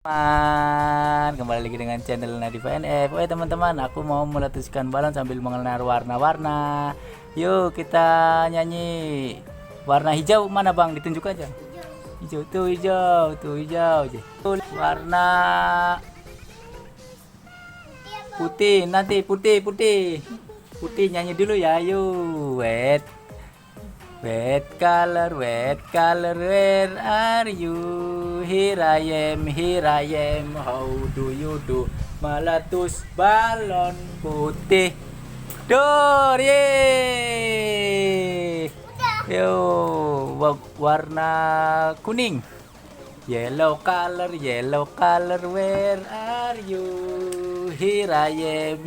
Teman, kembali lagi dengan channel Nadifa NF. Oke teman-teman, aku mau meletuskan balon sambil mengenal warna-warna. Yuk kita nyanyi. Warna hijau mana bang? Ditunjuk aja. Hijau tuh hijau, tuh hijau. Warna putih, nanti putih, putih. Putih nyanyi dulu ya, yuk. Wet color, where are you? Here I am, how do you do? Meletus balon putih. Dor, ye. Yo, warna kuning. Yellow color, where are you? Here I am,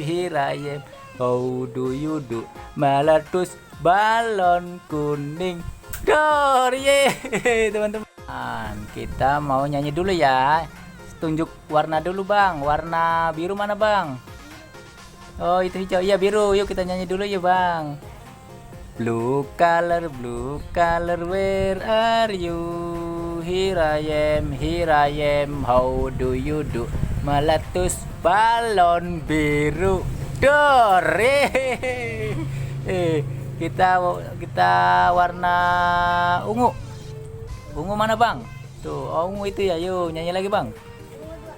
how do you do? Meletus balon kuning. Dor, ye. Teman-teman, kita mau nyanyi dulu ya. Tunjuk warna dulu bang. Warna biru mana bang? Oh itu hijau. Iya biru. Yuk kita nyanyi dulu ya bang. Blue color, where are you? Here I am, how do you do? Meletus balon biru. Dor, kita warna ungu. Ungu mana bang? Tuh, oh, ungu itu ya. Yuk nyanyi lagi bang.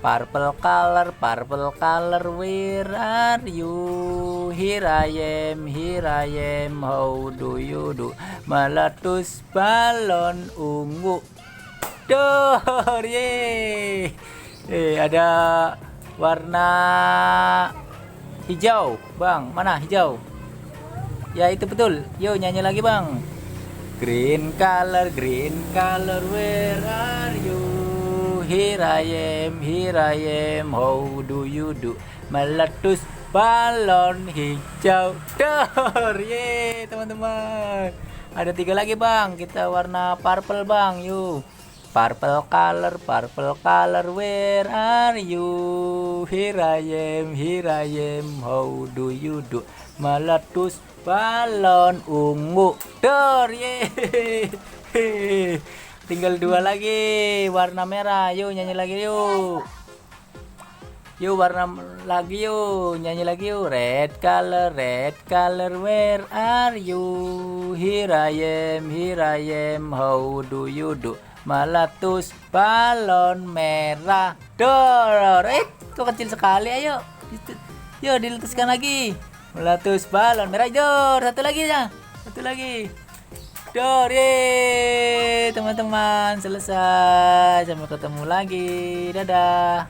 Purple color, where are you? Here I am, how do you do? Meletus balon ungu. Dor, ye. Ada warna hijau bang. Mana hijau? Ya itu betul. Yuk nyanyi lagi bang. Green color, where are you? Here I am, how do you do? Meletus balon hijau. Dor, ye teman-teman. Ada 3 lagi bang. Kita warna purple bang. Yuk. Purple color, where are you? Here I am, how do you do? Meletus balon ungu. Dor, ye. Tinggal 2 lagi. Warna merah. Yuk nyanyi lagi yuk. Yuk warna lagi yuk. Nyanyi lagi yuk. Red color, where are you? Here I am, how do you do? Meletus balon merah. Dor, kok kecil sekali. Ayo, yuk diletuskan lagi. Meletus balon merah. Dor, satu lagi ya, satu lagi. Dor, ye teman-teman, selesai. Sampai ketemu lagi. Dadah.